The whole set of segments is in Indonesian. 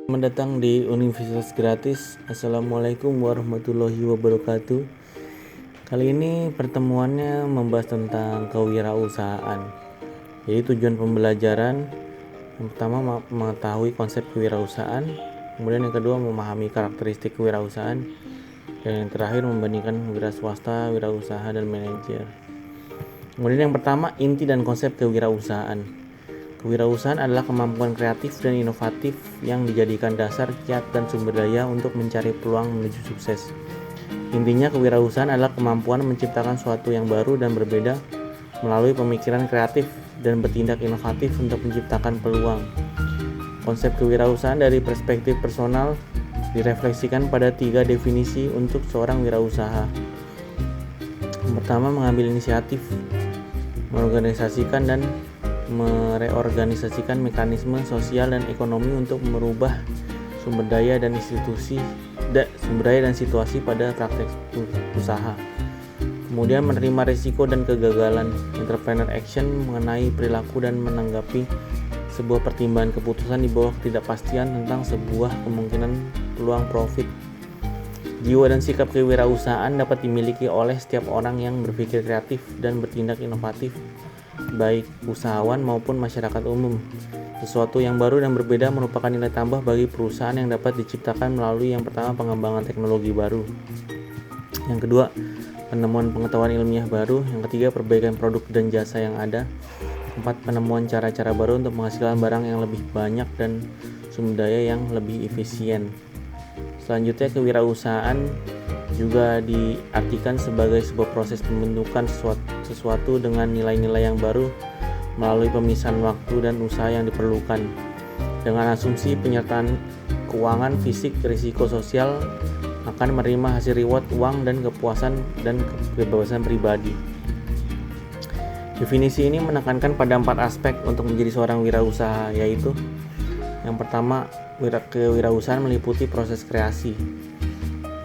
Selamat datang di Universitas Gratis. Assalamualaikum warahmatullahi wabarakatuh. Kali ini pertemuannya membahas tentang kewirausahaan. Jadi tujuan pembelajaran yang pertama mengetahui konsep kewirausahaan, kemudian yang kedua memahami karakteristik kewirausahaan, dan yang terakhir membandingkan wira swasta, wirausaha, dan manajer. Kemudian yang pertama, inti dan konsep kewirausahaan. Kewirausahaan adalah kemampuan kreatif dan inovatif yang dijadikan dasar, kiat, dan sumber daya untuk mencari peluang menuju sukses. Intinya, kewirausahaan adalah kemampuan menciptakan sesuatu yang baru dan berbeda melalui pemikiran kreatif dan bertindak inovatif untuk menciptakan peluang. Konsep kewirausahaan dari perspektif personal direfleksikan pada 3 definisi untuk seorang wirausaha. Yang pertama, mengambil inisiatif, mengorganisasikan dan mereorganisasikan mekanisme sosial dan ekonomi untuk merubah sumber daya dan situasi pada praktek usaha. Kemudian menerima risiko dan kegagalan, entrepreneur action, mengenai perilaku dan menanggapi sebuah pertimbangan keputusan di bawah ketidakpastian tentang sebuah kemungkinan peluang profit. Jiwa dan sikap kewirausahaan dapat dimiliki oleh setiap orang yang berpikir kreatif dan bertindak inovatif, baik usahawan maupun masyarakat umum. Sesuatu yang baru dan berbeda merupakan nilai tambah bagi perusahaan yang dapat diciptakan melalui yang pertama, pengembangan teknologi baru. Yang kedua, penemuan pengetahuan ilmiah baru. Yang ketiga, perbaikan produk dan jasa yang ada. Keempat, penemuan cara-cara baru untuk menghasilkan barang yang lebih banyak dan sumber daya yang lebih efisien. Selanjutnya, kewirausahaan juga diartikan sebagai sebuah proses pembentukan sesuatu dengan nilai-nilai yang baru melalui pemisahan waktu dan usaha yang diperlukan, dengan asumsi penyertaan keuangan, fisik, risiko sosial, akan menerima hasil reward uang dan kepuasan dan kebebasan pribadi. Definisi ini menekankan pada 4 aspek untuk menjadi seorang wirausaha, yaitu yang pertama, kewirausahaan meliputi proses kreasi,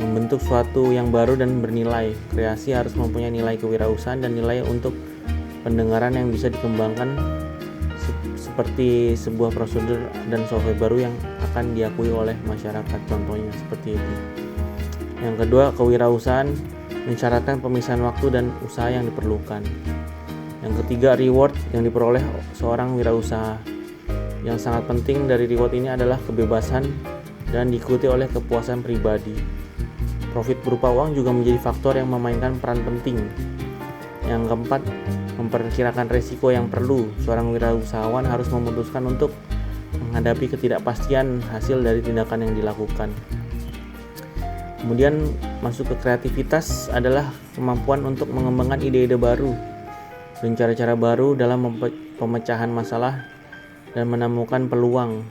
membentuk sesuatu yang baru dan bernilai. Kreasi harus mempunyai nilai kewirausahaan dan nilai untuk pendengaran yang bisa dikembangkan, seperti sebuah prosedur dan software baru yang akan diakui oleh masyarakat, contohnya seperti itu. Yang kedua, kewirausahaan mensyaratkan pemisahan waktu dan usaha yang diperlukan. Yang ketiga, reward yang diperoleh seorang wirausaha. Yang sangat penting dari reward ini adalah kebebasan dan diikuti oleh kepuasan pribadi. Profit berupa uang juga menjadi faktor yang memainkan peran penting. Yang keempat, memperkirakan risiko yang perlu. Seorang wirausahawan harus memutuskan untuk menghadapi ketidakpastian hasil dari tindakan yang dilakukan. Kemudian masuk ke kreativitas adalah kemampuan untuk mengembangkan ide-ide baru dan cara-cara baru dalam pemecahan masalah dan menemukan peluang.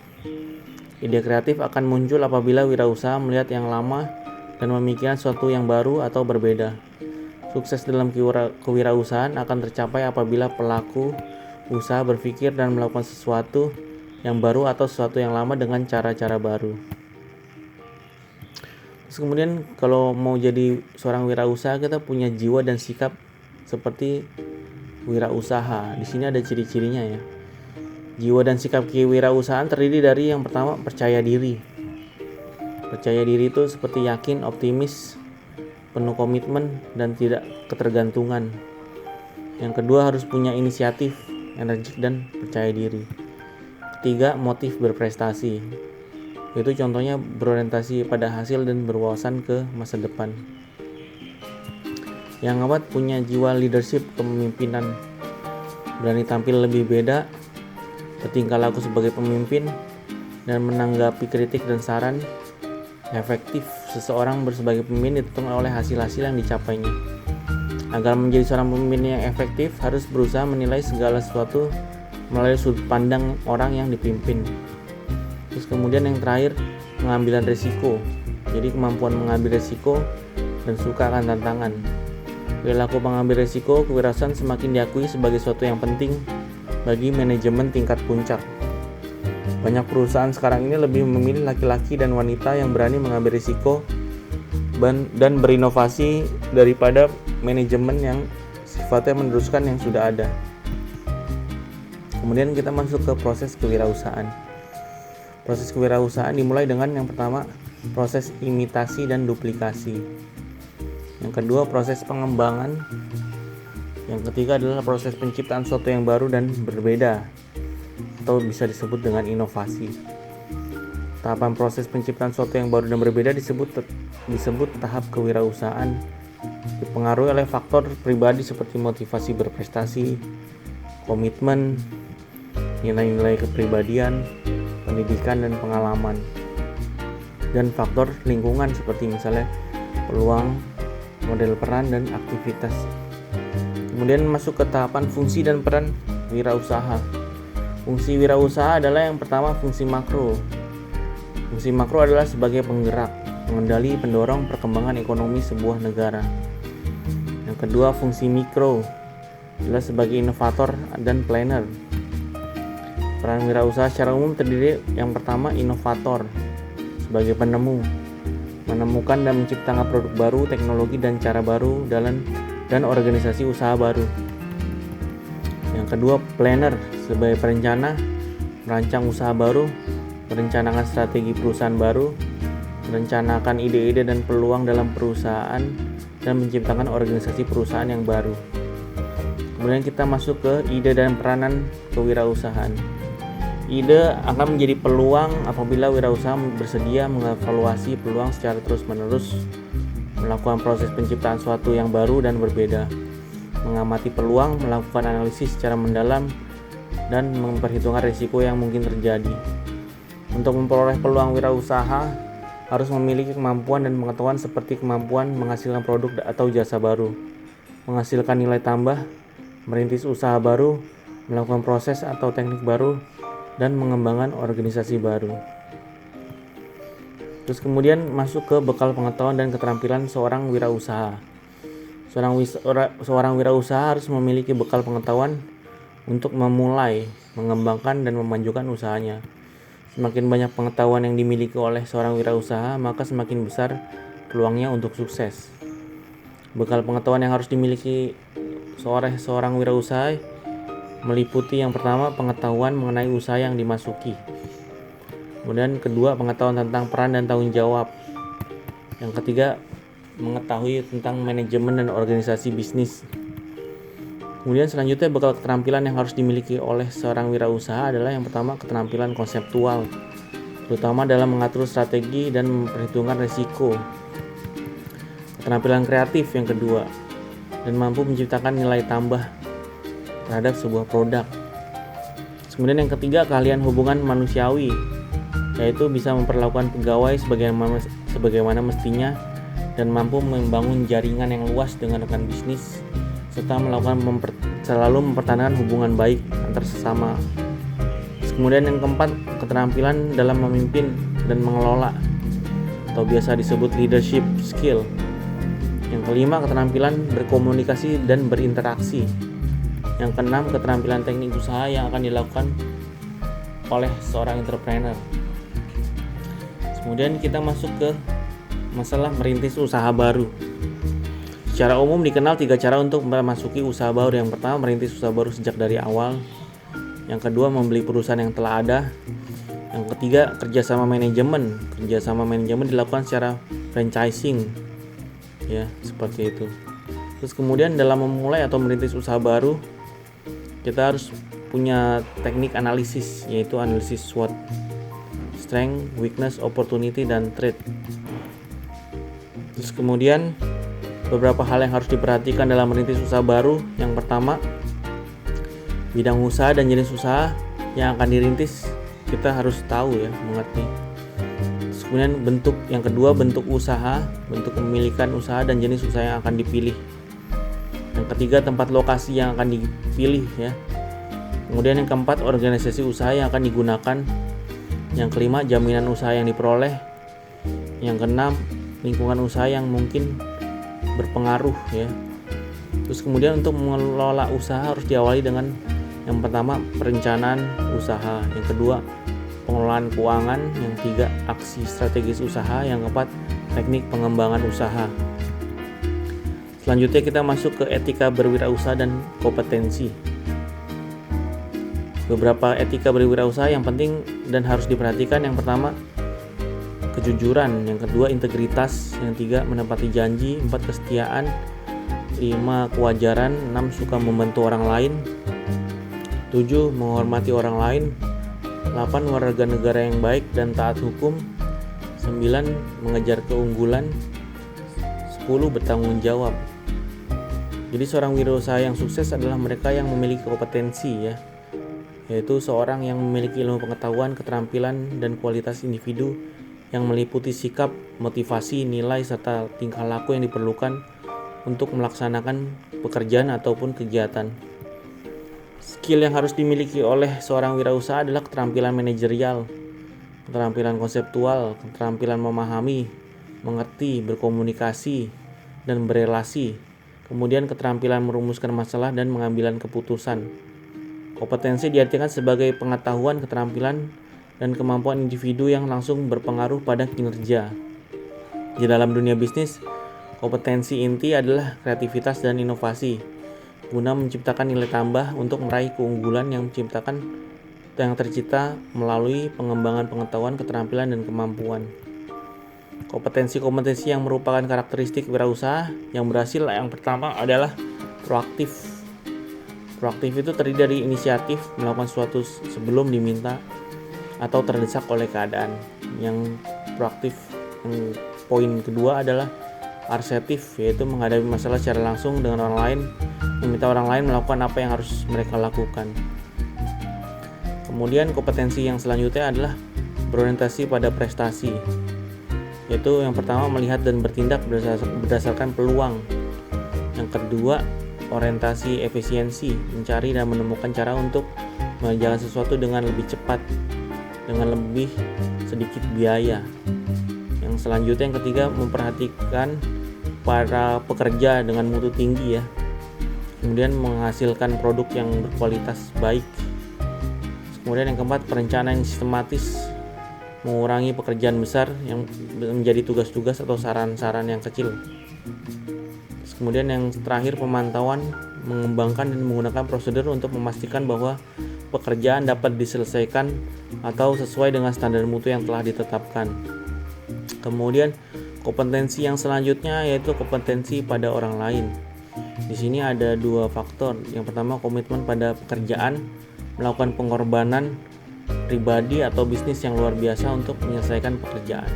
Ide kreatif akan muncul apabila wirausaha melihat yang lama dan memikirkan sesuatu yang baru atau berbeda. Sukses dalam kewirausahaan akan tercapai apabila pelaku usaha berpikir dan melakukan sesuatu yang baru atau sesuatu yang lama dengan cara-cara baru. Terus kemudian kalau mau jadi seorang wirausaha, kita punya jiwa dan sikap seperti wirausaha. Di sini ada ciri-cirinya ya. Jiwa dan sikap kewirausahaan terdiri dari yang pertama, percaya diri. Percaya diri itu seperti yakin, optimis, penuh komitmen, dan tidak ketergantungan. Yang kedua, harus punya inisiatif, energik, dan percaya diri. Ketiga, motif berprestasi. Itu contohnya berorientasi pada hasil dan berwawasan ke masa depan. Yang keempat, punya jiwa leadership, kepemimpinan. Berani tampil lebih beda, bertingkah laku sebagai pemimpin, dan menanggapi kritik dan saran. Efektif, seseorang sebagai pemimpin ditentukan oleh hasil-hasil yang dicapainya. Agar menjadi seorang pemimpin yang efektif, harus berusaha menilai segala sesuatu melalui sudut pandang orang yang dipimpin. Terus kemudian yang terakhir, pengambilan risiko. Jadi kemampuan mengambil risiko dan suka akan tantangan. Perilaku pengambil risiko kewirausahaan semakin diakui sebagai sesuatu yang penting bagi manajemen tingkat puncak. Banyak perusahaan sekarang ini lebih memilih laki-laki dan wanita yang berani mengambil risiko dan berinovasi daripada manajemen yang sifatnya meneruskan yang sudah ada. Kemudian kita masuk ke proses kewirausahaan. Proses kewirausahaan dimulai dengan yang pertama, proses imitasi dan duplikasi. Yang kedua, proses pengembangan. Yang ketiga adalah proses penciptaan sesuatu yang baru dan berbeda, atau bisa disebut dengan inovasi. Tahapan proses penciptaan sesuatu yang baru dan berbeda disebut tahap kewirausahaan. Dipengaruhi oleh faktor pribadi seperti motivasi berprestasi, komitmen, nilai-nilai kepribadian, pendidikan dan pengalaman, dan faktor lingkungan seperti misalnya peluang, model peran, dan aktivitas. Kemudian masuk ke tahapan fungsi dan peran wirausaha. Fungsi wirausaha adalah yang pertama fungsi makro. Fungsi makro adalah sebagai penggerak, pengendali, pendorong perkembangan ekonomi sebuah negara. Yang kedua, fungsi mikro adalah sebagai inovator dan planner. Peran wirausaha secara umum terdiri yang pertama inovator sebagai penemu, menemukan dan menciptakan produk baru, teknologi dan cara baru dan organisasi usaha baru. Yang kedua, planner sebagai perencana, merancang usaha baru, merencanakan strategi perusahaan baru, merencanakan ide-ide dan peluang dalam perusahaan, dan menciptakan organisasi perusahaan yang baru. Kemudian kita masuk ke ide dan peranan kewirausahaan. Ide akan menjadi peluang apabila wirausaha bersedia mengevaluasi peluang secara terus-menerus, melakukan proses penciptaan sesuatu yang baru dan berbeda, mengamati peluang, melakukan analisis secara mendalam, dan memperhitungkan risiko yang mungkin terjadi. Untuk memperoleh peluang wirausaha, harus memiliki kemampuan dan pengetahuan seperti kemampuan menghasilkan produk atau jasa baru, menghasilkan nilai tambah, merintis usaha baru, melakukan proses atau teknik baru, dan mengembangkan organisasi baru. Terus kemudian masuk ke bekal pengetahuan dan keterampilan seorang wirausaha. Seorang wirausaha harus memiliki bekal pengetahuan untuk memulai, mengembangkan, dan memajukan usahanya. Semakin banyak pengetahuan yang dimiliki oleh seorang wirausaha, maka semakin besar peluangnya untuk sukses. Bekal pengetahuan yang harus dimiliki seorang wirausaha meliputi yang pertama pengetahuan mengenai usaha yang dimasuki. Kemudian kedua, pengetahuan tentang peran dan tanggung jawab. Yang ketiga, mengetahui tentang manajemen dan organisasi bisnis. Kemudian selanjutnya bekal keterampilan yang harus dimiliki oleh seorang wirausaha adalah yang pertama keterampilan konseptual, terutama dalam mengatur strategi dan memperhitungkan risiko. Keterampilan kreatif yang kedua, dan mampu menciptakan nilai tambah terhadap sebuah produk. Kemudian yang ketiga, keahlian hubungan manusiawi, yaitu bisa memperlakukan pegawai sebagaimana mestinya dan mampu membangun jaringan yang luas dengan rekan bisnis, serta selalu mempertahankan hubungan baik antar sesama. Kemudian yang keempat, keterampilan dalam memimpin dan mengelola, atau biasa disebut leadership skill. Yang kelima, keterampilan berkomunikasi dan berinteraksi. Yang keenam, keterampilan teknik usaha yang akan dilakukan oleh seorang entrepreneur. Kemudian kita masuk ke masalah merintis usaha baru. Secara umum dikenal 3 cara untuk memasuki usaha baru. Yang pertama, merintis usaha baru sejak dari awal. Yang kedua, membeli perusahaan yang telah ada. Yang ketiga, kerjasama manajemen. Kerjasama manajemen dilakukan secara franchising, ya seperti itu. Terus kemudian dalam memulai atau merintis usaha baru, kita harus punya teknik analisis, yaitu analisis SWOT, strength, weakness, opportunity, dan threat. Terus kemudian beberapa hal yang harus diperhatikan dalam merintis usaha baru. Yang pertama, bidang usaha dan jenis usaha yang akan dirintis kita harus tahu, ya, mengerti. Terus kemudian yang kedua, bentuk usaha, bentuk kepemilikan usaha dan jenis usaha yang akan dipilih. Yang ketiga, tempat lokasi yang akan dipilih, ya. Kemudian yang keempat, organisasi usaha yang akan digunakan. Yang kelima, jaminan usaha yang diperoleh. Yang keenam, lingkungan usaha yang mungkin berpengaruh, ya. Terus kemudian untuk mengelola usaha harus diawali dengan yang pertama, perencanaan usaha. Yang kedua, pengelolaan keuangan. Yang tiga, aksi strategis usaha. Yang keempat, teknik pengembangan usaha. Selanjutnya kita masuk ke etika berwirausaha dan kompetensi. Beberapa etika berwirausaha yang penting dan harus diperhatikan. Yang pertama, kejujuran. Yang kedua, integritas. Yang tiga, menepati janji. 4, kesetiaan. 5, kewajaran. 6, suka membantu orang lain. 7, menghormati orang lain. 8, warga negara yang baik dan taat hukum. 9, mengejar keunggulan. 10, bertanggung jawab. Jadi seorang wirausaha yang sukses adalah mereka yang memiliki kompetensi, ya, yaitu seorang yang memiliki ilmu pengetahuan, keterampilan, dan kualitas individu yang meliputi sikap, motivasi, nilai, serta tingkah laku yang diperlukan untuk melaksanakan pekerjaan ataupun kegiatan. Skill yang harus dimiliki oleh seorang wirausaha adalah keterampilan manajerial, keterampilan konseptual, keterampilan memahami, mengerti, berkomunikasi, dan berelasi. Kemudian keterampilan merumuskan masalah dan mengambil keputusan. Kompetensi diartikan sebagai pengetahuan, keterampilan, dan kemampuan individu yang langsung berpengaruh pada kinerja. Di dalam dunia bisnis, kompetensi inti adalah kreativitas dan inovasi, guna menciptakan nilai tambah untuk meraih keunggulan yang tercipta melalui pengembangan pengetahuan, keterampilan, dan kemampuan. Kompetensi-kompetensi yang merupakan karakteristik wirausaha yang berhasil, yang pertama adalah proaktif. Proaktif itu terdiri dari inisiatif, melakukan sesuatu sebelum diminta atau terdesak oleh keadaan. Yang proaktif, yang poin kedua adalah asertif, yaitu menghadapi masalah secara langsung dengan orang lain, meminta orang lain melakukan apa yang harus mereka lakukan. Kemudian kompetensi yang selanjutnya adalah berorientasi pada prestasi, yaitu yang pertama melihat dan bertindak berdasarkan peluang. Yang kedua, orientasi efisiensi, mencari dan menemukan cara untuk mengerjakan sesuatu dengan lebih cepat, dengan lebih sedikit biaya. Yang selanjutnya, yang ketiga, memperhatikan para pekerja dengan mutu tinggi, ya. Kemudian menghasilkan produk yang berkualitas baik. Kemudian yang keempat, perencanaan yang sistematis, mengurangi pekerjaan besar yang menjadi tugas-tugas atau saran-saran yang kecil. Kemudian yang terakhir, pemantauan, mengembangkan dan menggunakan prosedur untuk memastikan bahwa pekerjaan dapat diselesaikan atau sesuai dengan standar mutu yang telah ditetapkan. Kemudian kompetensi yang selanjutnya yaitu kompetensi pada orang lain. Di sini ada 2 faktor. Yang pertama, komitmen pada pekerjaan, melakukan pengorbanan pribadi atau bisnis yang luar biasa untuk menyelesaikan pekerjaan.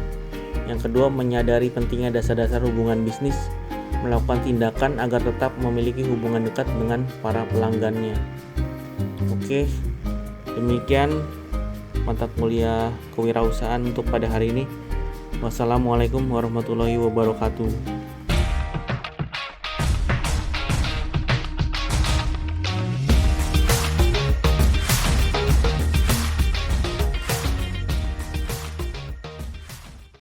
Yang kedua, menyadari pentingnya dasar-dasar hubungan bisnis, melakukan tindakan agar tetap memiliki hubungan dekat dengan para pelanggannya. Oke, demikian mata kuliah kewirausahaan untuk pada hari ini. Wassalamualaikum warahmatullahi wabarakatuh.